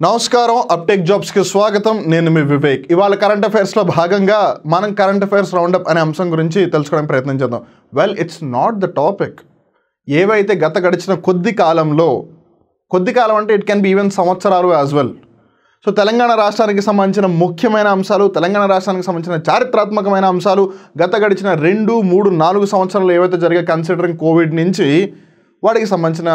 నమస్కారం అప్టెక్ జాబ్స్ కి స్వాగతం నేను మీ వివేక్ ఇవాళ కరెంట్ అఫైర్స్ లో భాగంగా మనం కరెంట్ అఫైర్స్ రౌండప్ అనే అంశం గురించి తెలుసుకోవడానికి ప్రయత్నం చేద్దాం well it's not the topic ఏవైతే గడిచిన కొద్ది కాలం అంటే ఇట్ కెన్ బి ఈవెన్ సంవత్సరాలు యాజ్ వెల్ సో తెలంగాణ రాష్ట్రానికి సంబంధించిన ముఖ్యమైన అంశాలు తెలంగాణ రాష్ట్రానికి సంబంధించిన చారిత్రాత్మకమైన అంశాలు గడిచిన 2, 3, 4 సంవత్సరాలు ఏవైతే జరిగే కన్సిడరింగ్ కోవిడ్ నుంచి వాటికి సంబంధించిన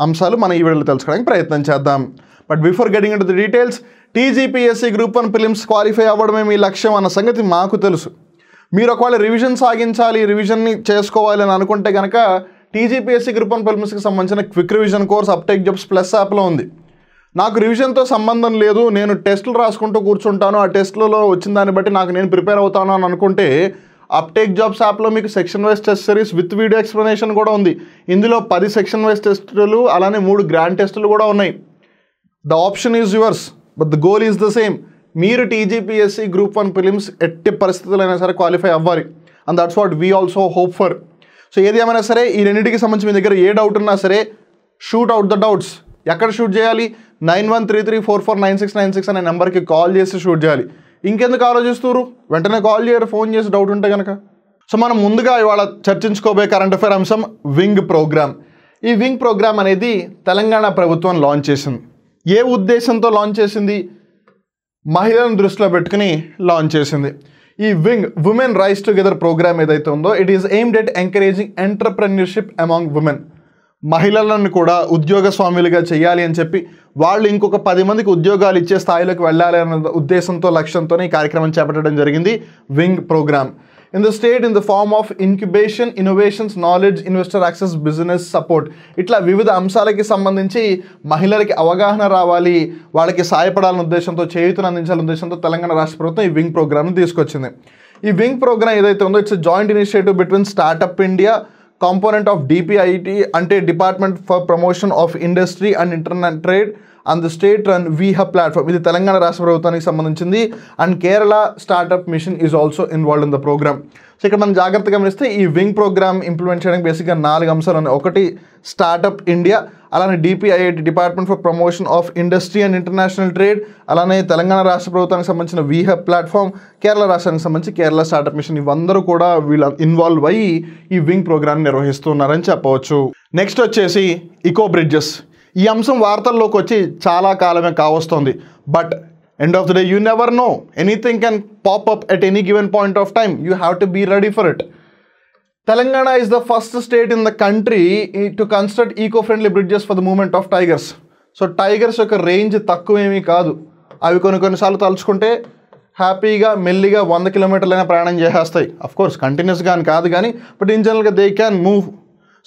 అంశాలు మనం ఈ వీడియోలో తెలుసుకోవడానికి ప్రయత్నం చేద్దాం but before getting into the details TGPSC group 1 prelims qualify అవ్వడమే మీ లక్ష్యం అన్న సంగతి మాకు తెలుసు మీరు ఒకవేళ రివిజన్ సాగించాలి రివిజన్ని చేసుకోవాలి అని అనుకుంటే కనుక టీజీపీఎస్సీ గ్రూప్ 1 ప్రిలిమ్స్కి సంబంధించిన quick revision course అప్టెక్ jobs plus యాప్లో ఉంది నాకు రివిజన్తో సంబంధం లేదు నేను టెస్టులు రాసుకుంటూ కూర్చుంటాను ఆ టెస్టులలో వచ్చిన దాన్ని బట్టి నేను ప్రిపేర్ అవుతాను అని అనుకుంటే అప్టెక్ జాబ్స్ యాప్లో మీకు section wise test series with video explanation కూడా ఉంది ఇందులో 10 సెక్షన్ వైజ్ టెస్టులు అలానే 3 గ్రాండ్ టెస్టులు కూడా ఉన్నాయి the option is yours but the goal is the same మీరు టీజీపీఎస్సీ గ్రూప్ 1 ప్రిలిమ్స్ ఎట్టి పరిస్థితుల్లో అయినా సరే క్వాలిఫై అవ్వాలి and that's what we also hope for so ఏది ఏమైనా సరే ఈ రెండింటికి సంబంధించి మీ దగ్గర ఏ డౌట్ ఉన్నా సరే షూట్ అవుట్ ద డౌట్స్ ఎక్కడ షూట్ చేయాలి 9133449696 అనే నెంబర్కి కాల్ చేసి షూట్ చేయాలి ఇంకెందుకు ఆలోచిస్తున్నారు వెంటనే కాల్ చేయరు ఫోన్ చేసి డౌట్ ఉంటే కనుక సో మనం ముందుగా ఇవాళ చర్చించుకోబోయే కరెంట్ అఫైర్ అంశం వింగ్ ప్రోగ్రామ్ ఈ వింగ్ ప్రోగ్రామ్ అనేది తెలంగాణ ప్రభుత్వం లాంచ్ చేసింది ఏ ఉద్దేశంతో లాంచ్ చేసింది మహిళలను దృష్టిలో పెట్టుకుని లాంచ్ చేసింది ఈ wing women rise together program ఏదైతే ఉందో it is aimed at encouraging entrepreneurship among women మహిళలను కూడా ఉద్యోగస్వాములుగా చేయాలి అని చెప్పి వాళ్ళు ఇంకొక 10 మందికి ఉద్యోగాలు ఇచ్చే స్థాయిలోకి వెళ్ళాలి అన్న ఉద్దేశంతో లక్ష్యంతోనే ఈ కార్యక్రమం చేపట్టడం జరిగింది wing program in the state in the form of incubation, innovations, knowledge, investor access, business support ఇట్లా వివిధ అంశాలకి సంబంధించి మహిళలకి అవగాహన రావాలి వాళ్ళకి సహాయపడాలనే ఉద్దేశంతో చేయూతను అందించాలనే ఉద్దేశంతో తెలంగాణ రాష్ట్ర ప్రభుత్వం ఈ వింగ్ ప్రోగ్రామ్ని తీసుకొచ్చింది ఈ వింగ్ ప్రోగ్రామ్ ఏదైతే ఉందో it's joint initiative between startup India component of DPIT అంటే department for promotion of industry and internet trade and the state run వీహబ్ ప్లాట్ఫామ్ ఇది తెలంగాణ రాష్ట్ర ప్రభుత్వానికి సంబంధించింది and Kerala startup mission is also involved in the program so ఇక్కడ మనం జాగ్రత్తగా గమనిస్తే ఈ వింగ్ ప్రోగ్రామ్ ఇంప్లిమెంట్ చేయడానికి బేసిక్గా 4 అంశాలు ఉన్నాయి ఒకటి స్టార్టప్ ఇండియా అలానే DPIIT department for promotion of industry and international trade అలానే తెలంగాణ రాష్ట్ర ప్రభుత్వానికి సంబంధించిన వీహబ్ ప్లాట్ఫామ్ కేరళ రాష్ట్రానికి సంబంధించి కేరళ స్టార్టప్ మిషన్ ఇవందరూ కూడా వీళ్ళు ఇన్వాల్వ్ అయ్యి ఈ వింగ్ ప్రోగ్రామ్ నిర్వహిస్తున్నారని చెప్పవచ్చు నెక్స్ట్ వచ్చేసి ఇకో బ్రిడ్జెస్ ఈ అంశం వార్తల్లోకి వచ్చి చాలా కాలమే కావస్తుంది but end of the day you never know anything can pop up at any given point of time you have to be ready for it Telangana is the first state in the country to construct eco friendly bridges for the movement of tigers so tigers యొక్క range తక్కువేమీ కాదు అవి కొన్నిసార్లు తలుచుకుంటే హ్యాపీగా మెల్లిగా 100 కిలోమీటర్లైనా ప్రయాణం చేసేస్తాయి అఫ్కోర్స్ కంటిన్యూస్గా అని కాదు కానీ బట్ ఇన్ జనరల్గా దే క్యాన్ మూవ్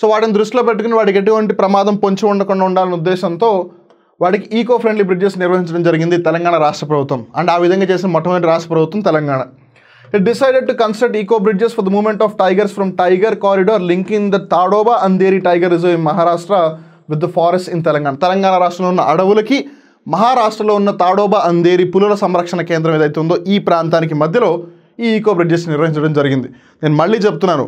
సో వాటిని దృష్టిలో పెట్టుకుని వాటికి ఎటువంటి ప్రమాదం పొంచి ఉండకుండా ఉండాలనే ఉద్దేశంతో వాటికి ఈకో ఫ్రెండ్లీ బ్రిడ్జెస్ నిర్వహించడం జరిగింది తెలంగాణ రాష్ట్ర ప్రభుత్వం అండ్ ఆ విధంగా చేసిన మొట్టమొదటి రాష్ట్ర ప్రభుత్వం Telangana it decided to construct eco bridges for the movement of tigers from tiger corridor linking the Tadoba Andhari tiger reserve in Maharashtra with the forest in Telangana రాష్ట్రంలో ఉన్న అడవులకి మహారాష్ట్రలో ఉన్న తాడోబా అందేరి పులుల సంరక్షణ కేంద్రం ఏదైతే ఉందో ఈ ప్రాంతానికి మధ్యలో ఈ ఈకో బ్రిడ్జెస్ నిర్వహించడం జరిగింది నేను మళ్ళీ చెప్తున్నాను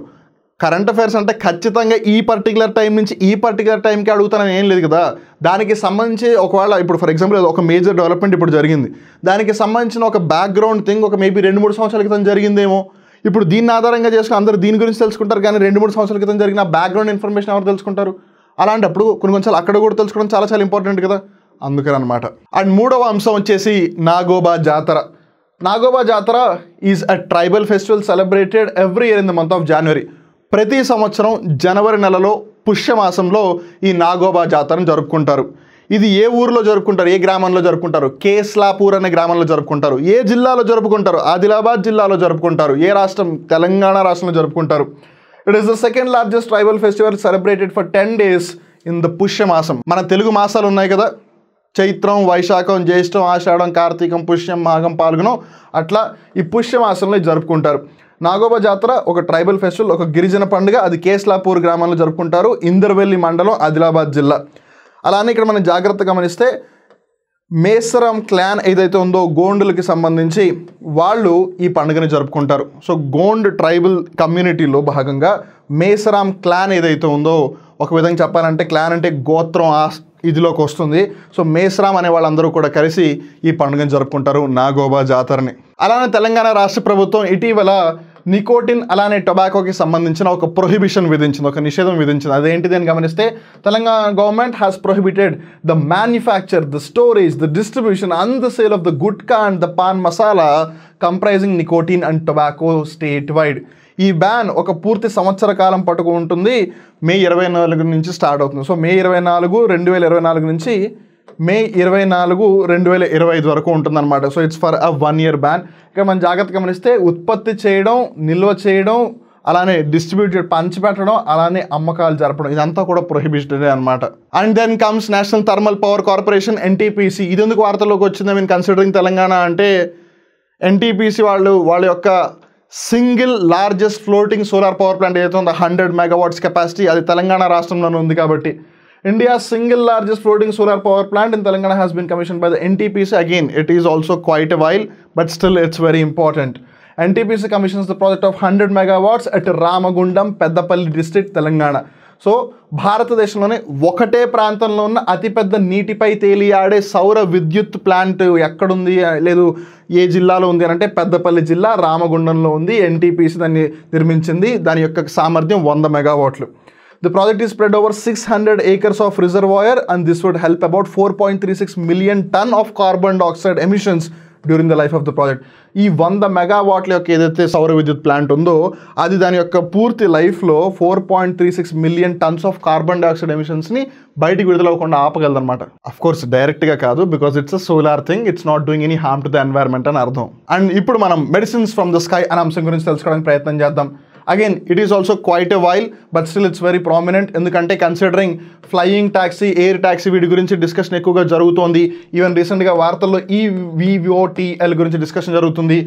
కరెంట్ అఫైర్స్ అంటే ఖచ్చితంగా ఈ పర్టికులర్ టైం నుంచి ఈ పర్టికులర్ టైంకి అడుగుతానని ఏం లేదు కదా దానికి సంబంధించి ఒకవేళ ఇప్పుడు ఫర్ ఎగ్జాంపుల్ ఒక మేజర్ డెవలప్మెంట్ ఇప్పుడు జరిగింది దానికి సంబంధించిన ఒక బ్యాక్గ్రౌండ్ థింగ్ ఒక మేబీ 2-3 సంవత్సరాల క్రితం జరిగిందేమో ఇప్పుడు దీన్ని ఆధారంగా చేసుకుని అందరూ దీని గురించి తెలుసుకుంటారు కానీ 2-3 సంవత్సరాల క్రితం జరిగిన బ్యాక్గ్రౌండ్ ఇన్ఫర్మేషన్ ఎవరు తెలుసుకుంటారు అలాంటప్పుడు కొన్నిసార్లు అక్కడ కూడా తెలుసుకోవడం చాలా ఇంపార్టెంట్ కదా అందుకని అనమాట అండ్ 3వ అంశం వచ్చేసి నాగోబా జాతర is a tribal festival celebrated every year in the month of January ప్రతి సంవత్సరం జనవరి నెలలో పుష్యమాసంలో ఈ నాగోబా జాతరను జరుపుకుంటారు ఇది ఏ ఊరిలో జరుపుకుంటారు ఏ గ్రామంలో జరుపుకుంటారు కేస్లాపూర్ అనే గ్రామంలో జరుపుకుంటారు ఏ జిల్లాలో జరుపుకుంటారు ఆదిలాబాద్ జిల్లాలో జరుపుకుంటారు ఏ రాష్ట్రం తెలంగాణ రాష్ట్రంలో జరుపుకుంటారు it is the second largest tribal festival celebrated for 10 days in the పుష్యమాసం మన తెలుగు మాసాలు ఉన్నాయి కదా చైత్రం వైశాఖం జ్యేష్టం ఆషాఢం కార్తీకం పుష్యం మాఘం పాల్గొనం అట్లా ఈ పుష్యమాసంలో జరుపుకుంటారు నాగోబా జాతర ఒక ట్రైబల్ ఫెస్టివల్ ఒక గిరిజన పండుగ అది కేస్లాపూర్ గ్రామంలో జరుపుకుంటారు ఇందర్వెల్లి మండలం ఆదిలాబాద్ జిల్లా అలానే ఇక్కడ మనం జాగ్రత్తగా గమనిస్తే మేసరాం క్లాన్ ఏదైతే ఉందో గోండులకి సంబంధించి వాళ్ళు ఈ పండుగని జరుపుకుంటారు సో గోండ్ ట్రైబల్ కమ్యూనిటీలో భాగంగా మేసరాం క్లాన్ ఏదైతే ఉందో ఒక విధంగా చెప్పాలంటే క్లాన్ అంటే గోత్రం ఇదిలోకి వస్తుంది. సో మేస్రామ్ అనే వాళ్ళందరూ కూడా కలిసి ఈ పండుగను జరుపుకుంటారు, నాగోబా జాతరని. అలానే తెలంగాణ రాష్ట్ర ప్రభుత్వం ఇటీవల నికోటిన్ అలానే టొబాకోకి సంబంధించిన ఒక ప్రొహిబిషన్ విధించింది, ఒక నిషేధం విధించింది. అదేంటిది అని గమనిస్తే Telangana government has prohibited the manufacture, the storage, the distribution and the sale of the gutka and the pan masala comprising nicotine and tobacco state wide. ఈ బ్యాన్ ఒక పూర్తి సంవత్సర కాలం పట్టుకు ఉంటుంది. మే 24 నుంచి స్టార్ట్ అవుతుంది. సో మే 24, 2024 నుంచి మే 24, 2025 వరకు ఉంటుందన్నమాట. So it's for a 1 year ban. ఇక మనం జాగ్రత్తగా గమనిస్తే ఉత్పత్తి చేయడం, నిల్వ చేయడం, అలానే డిస్ట్రిబ్యూటెడ్ పంచిపెట్టడం, అలానే అమ్మకాలు జరపడం, ఇదంతా కూడా ప్రొహిబిటెడ్ అనమాట. And then comes national thermal power corporation, NTPC. ఇది ఎందుకు వార్తల్లోకి వచ్చింది మీన్ కన్సిడరింగ్ తెలంగాణ అంటే, NTPC వాళ్ళ యొక్క single largest floating solar power plant ఏదైతే ఉందో 100 megawatts కెపాసిటీ, అది తెలంగాణ రాష్ట్రంలోనే ఉంది. కాబట్టి India's single largest floating solar power plant in Telangana has been commissioned by the NTPC. Again, it is also quite a while, but still it's very important. NTPC commissions the project of 100 megawatts at Ramagundam, Peddapalli district, Telangana. So భారతదేశంలోనే ఒకటే ప్రాంతంలో ఉన్న అతిపెద్ద నీటిపై తేలియాడే సౌర విద్యుత్ plant ఎక్కడుంది, లేదు ఏ జిల్లాలో ఉంది అని అంటే పెద్దపల్లి జిల్లా రామగుండంలో ఉంది. NTPC దాన్ని నిర్మించింది. దాని యొక్క సామర్థ్యం 100 megawatts. The project is spread over 600 acres of reservoir and this would help about 4.36 million ton of carbon dioxide emissions during the life of the project. ఈ 100 megawatts యొక్క ఏదైతే సౌర విద్యుత్ ప్లాంట్ ఉందో అది దాని యొక్క పూర్తి లైఫ్లో 4.36 million tons of carbon dioxide ఎమిషన్స్ని బయటికి విడుదలవ్వకుండా ఆపగలదన్నమాట. అఫ్ కోర్స్ డైరెక్ట్గా కాదు, because it's a solar thing, it's not doing any harm to the environment అని అర్థం. అండ్ ఇప్పుడు మనం మెడిసిన్స్ ఫ్రమ్ ద స్కై అనే అంశం గురించి తెలుసుకోవడానికి ప్రయత్నం చేద్దాం. Again, it is also quite a while, but still it's very prominent. ఎందుకంటే considering flying taxi, air taxi వీటి గురించి డిస్కషన్ ఎక్కువగా జరుగుతోంది. ఈవెన్ రీసెంట్గా వార్తల్లో EVOTL గురించి డిస్కషన్ జరుగుతుంది.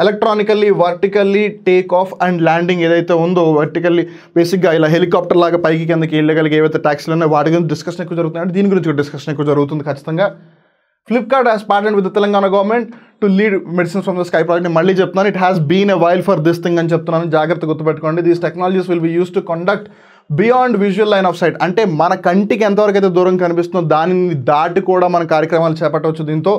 Electronically vertically take off and landing ఏదైతే ఉందో, వర్టికల్లీ బేసిక్గా ఇలా హెలికాప్టర్ లాగా పైకి కిందకి వెళ్ళగలిగే ఏవైతే ట్యాక్సీలు ఉన్నాయో వాటి గురించి డిస్కషన్ ఎక్కువ జరుగుతుంది. అంటే దీని గురించి డిస్కషన్ ఎక్కువ జరుగుతుంది ఖచ్చితంగా. Flipkart has partnered with the Telangana government to lead medicines from the sky project. నేను మళ్ళీ చెప్తున్నాను, it has been a while for this thing అని చెప్తున్నాను, జాగ్రత్త గుర్తుపెట్టుకోండి. These technologies will be used to conduct beyond visual line of sight. అంటే మన కంటికి ఎంతవరకు అయితే దూరం కనిపిస్తుందో దానిని దాటి కూడా మన కార్యక్రమాలు చేపట్టవచ్చు. దీంతో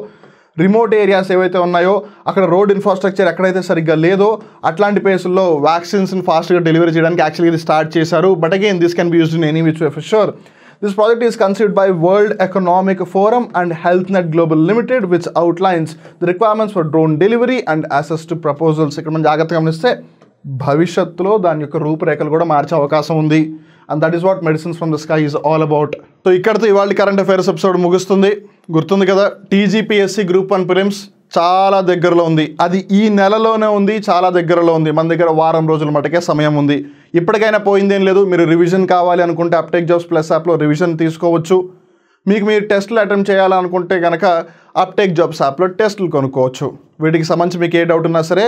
రిమోట్ ఏరియాస్ ఏవైతే ఉన్నాయో, అక్కడ రోడ్ ఇన్ఫ్రాస్ట్రక్చర్ ఎక్కడైతే సరిగ్గా లేదో అట్లాంటి ప్లేసుల్లో వ్యాక్సిన్స్ని ఫాస్ట్గా డెలివరీ చేయడానికి యాక్చువల్లీ ఇది స్టార్ట్ చేశారు. But again this can be used in any which way for sure. This project is conceived by World Economic Forum and HealthNet Global Limited, which outlines the requirements for drone delivery and access to proposals. ఇక్కడ మనం జాగ్రత్తగా గమనిస్తే భవిష్యత్తులో దాని యొక్క రూపురేఖలు కూడా మార్చే అవకాశం ఉంది. And that is what medicines from the sky is all about. So ఇక్కడితో ఇవాళ కరెంట్ అఫైర్స్ ఎపిసోడ్ ముగుస్తుంది. గుర్తుంది కదా, TGPSC Group 1 ప్రిలిమ్స్ చాలా దగ్గరలో ఉంది. అది ఈ నెలలోనే ఉంది, చాలా దగ్గరలో ఉంది. మన దగ్గర వారం రోజుల మటుకే సమయం ఉంది. ఇప్పటికైనా పోయిందేం లేదు. మీరు రివిజన్ కావాలి అనుకుంటే అప్టేక్ జాబ్స్ ప్లస్ యాప్లో రివిజన్ తీసుకోవచ్చు. మీరు టెస్టులు అటెంప్ట్ చేయాలనుకుంటే కనుక అప్టేక్ జాబ్స్ యాప్లో టెస్టులు కొనుక్కోవచ్చు. వీటికి సంబంధించి మీకు ఏ డౌట్ ఉన్నా సరే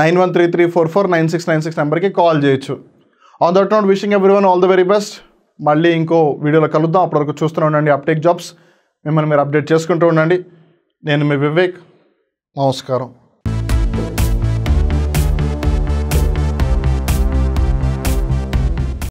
9133449696 నెంబర్కి కాల్ చేయొచ్చు. On that note, wishing everyone all the very best. మళ్ళీ ఇంకో వీడియోలో కలుద్దాం. అప్పటివరకు చూస్తూనే ఉండండి అప్టేక్ జాబ్స్. మిమ్మల్ని మీరు అప్డేట్ చేసుకుంటూ ఉండండి. నేను మీ వివేక్. నమస్కారం.